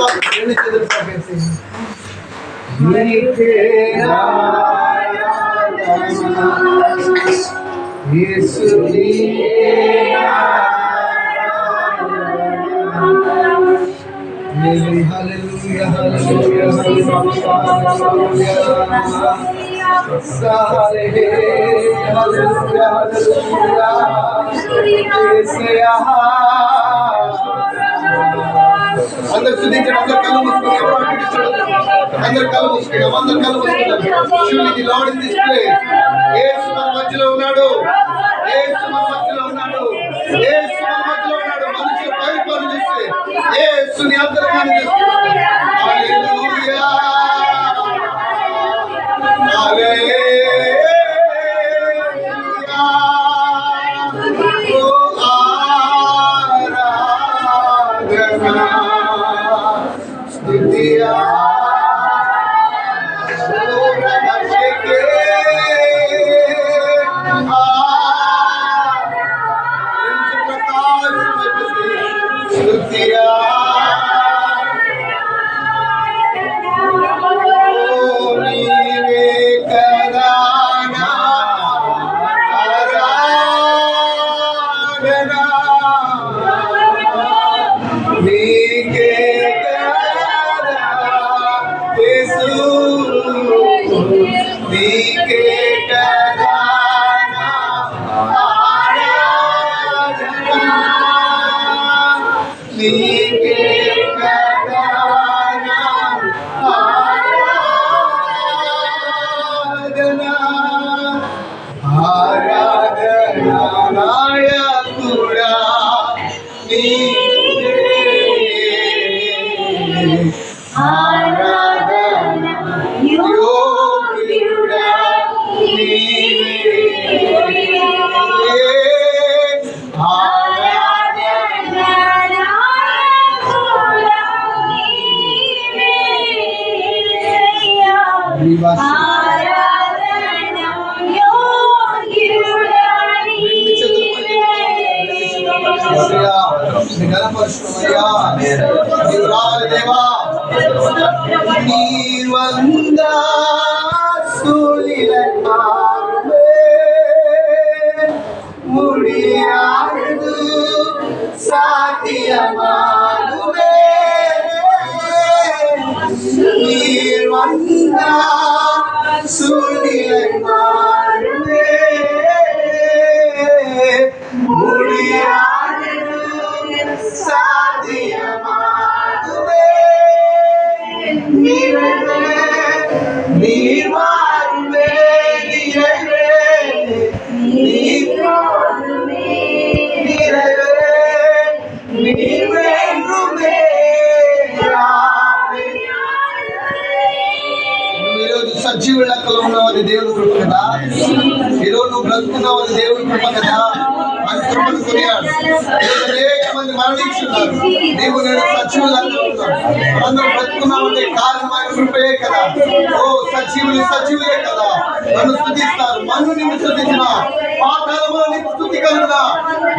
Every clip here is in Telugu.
రెండు చేతులు పట్టేసి అందరు స్తుతించండి. అందరు కళ్ళు మూసుకుని అందరు కళ్ళు మూసుకున్నాం. అందరు కళ్ళు మూసుకున్నాం. The lord in this place. Yesu మన మధ్యలో ఉన్నాడు. యేసు మన మధ్యలో ఉన్నాడు. యేసు మన మధ్యలో ఉన్నాడు. మనుషులు పరిపాలన చేస్తే యేసుని అంతరంగాన్ని చేస్తున్నాడు. హల్లెలూయా హల్లెలూయా. సజీవుల లెక్కలో ఉన్నావు, అది దేవుని కృప కదా. ఈరోజు నువ్వు బ్రతుకున్నావు, అది దేవుని కృప కదా. అని కృపను కొనియాడు. అనేక మంది మరణించున్నారు, నీవు నేను సజీవుల లెక్కలో ఉన్నావు. అందరూ బ్రతుకున్నామంటే కారణమైన కృపయే కదా. ఓ సజీవులు సజీవులే కదా. నన్ను స్తుతిస్తారు, మన్ను నిన్ను స్తుతించిన పాతాళములో నీకు స్తుతి కలుగునా.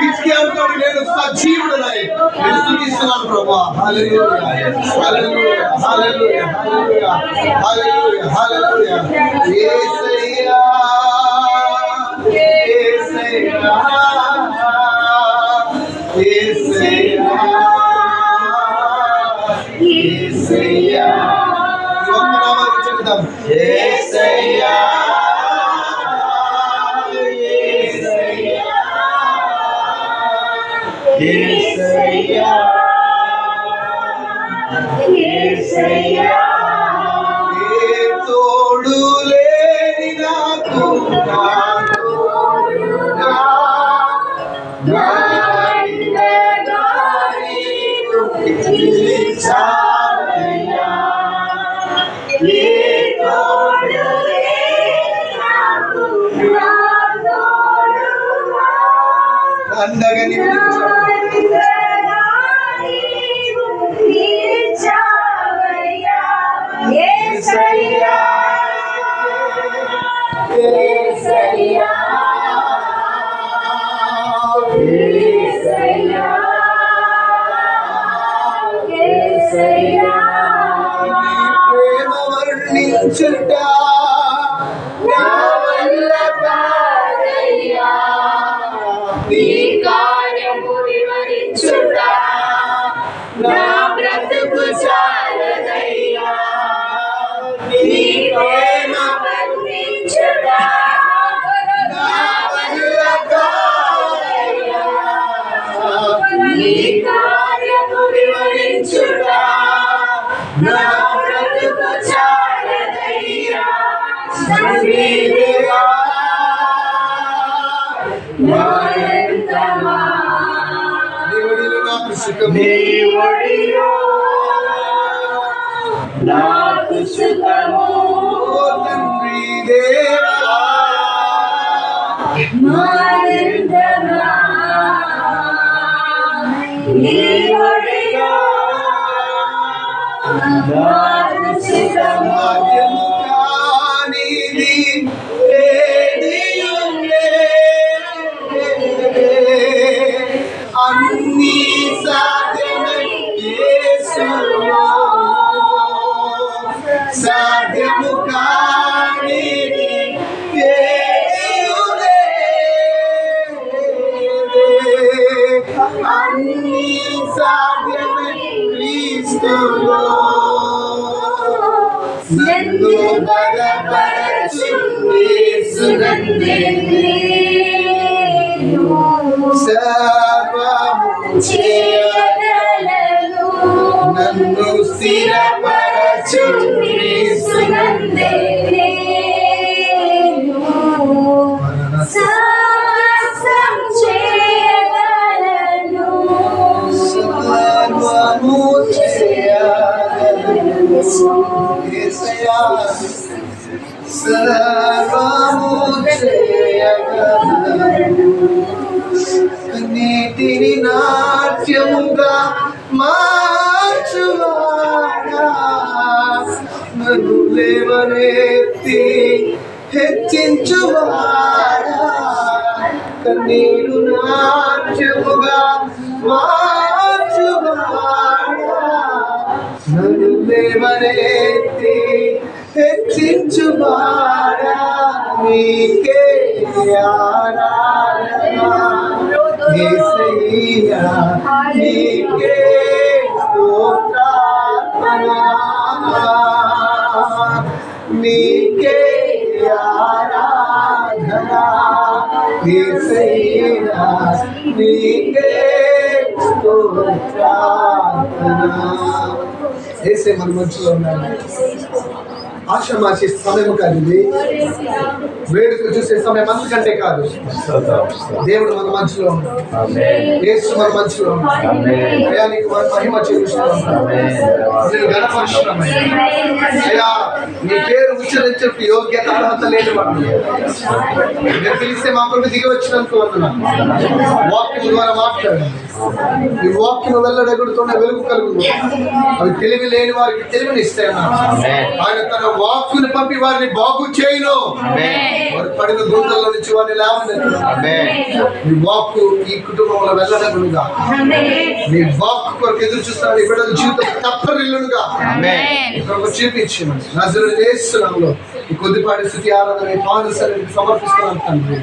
గిచ్కి అంటాడు, నేను సజీవుడనై నేను స్తుతిస్తున్నాను ప్రభువా. హల్లెలూయా హల్లెలూయా హల్లెలూయా హల్లెలూయా హల్లెలూయా హల్లెలూయా. యేసయ్యా యేసయ్యా యేసయ్యా యేసయ్యా. ఒక్క నామములో చెప్తాం, యేసయ్యా యేసయ్యా యేసయ్యా. ఏ తోడు లేని నాకు అండగా Say వివరించుట నా వల్ల కాదయ్యా, నీ కార్యము వివరించుట నా బ్రతుకు చాలదయ్యా, నీ ప్రేమ వర్ణించుట నా వల్ల కాదయ్యా, నీ కార్యము వివరించుట నా బ్రతుకు చాలదయ్యా, తండ్రి దేవా నీ ఒడిలో నాకు సుఖము, తండ్రి దేవా మరింతగా నీ ఒడిలో నాకు సుఖము, కానిది ఏదియూ అన్నీ సాధ్యమై యేసులో, సాధ్యము కానిది ఏదియూ అన్నీ సాధ్యమై క్రీస్తులో, నన్ను బలపరచు యేసునందే సర్వము చేయగలను, నన్ను స్థిరపరచు యేసునందే సమస్తం చేయగలను, సర్వము చేయగలను యేసయ్యా, సర్వము చేయగలను, నీటిని నాట్యముగా మార్చువాడా, నన్ను లేవనెత్తి హెచ్చించువాడా, కన్నీరు నాట్యముగా మార్చువాడా, నన్ను లేవనెత్తి హెచ్చించువాడా, నీకే ఆరాధన యేసయ్యా, నీకే స్తోత్రార్పణ, నీకే ఆరాధన యేసయ్యా, నీకే స్తోత్రార్పణ. యేసే మన మధ్యలో ఉన్నాడు. ఆశ్రమాసి సమయం కాదు ఇది, వేడుక చూసే సమయం అంతకంటే కాదు. దేవుడు మన మధ్యలో ఉన్నాడు, యేసు మన మధ్యలో ఉన్నాడు, అయానికి మన మహిమ చూపిస్తున్నాడు, నేను గణపరుస్తున్నాను. అయ్యా, నీ పేరు ఉచ్చరించే యోగ్యత అర్హత లేని వాడు, నేను పిలిస్తే మా కొరకు దిగి వచ్చినందుకు వందనాలు. వాక్యం ద్వారా మాట్లాడండి, ఈ వాక్యం వెళ్ళడగుడుతున్న వెలుగు కలుగు, అవి తెలివి లేని వారికి తెలివిని ఇస్తాయన్నారు. ఆయన తన వాక్కును పంపి వారిని బాగు చేయను, వారు పడిన గుంటల్లో నుంచి వారిని లేవనెత్తు. నీ వాక్కు ఈ కుటుంబంలో వెళ్ళడగునుగా, నీ వాక్కు కొరకు ఎదురు చూస్తున్న నీ బిడ్డల జీవితం తప్పరిల్లునుగా చూపించు. నజరేయుడైన యేసు నామములో ఈ కొద్దిపాటి స్తుతి ఆరాధన పాదసన్నిధికి సమర్పిస్తున్నాను తండ్రి.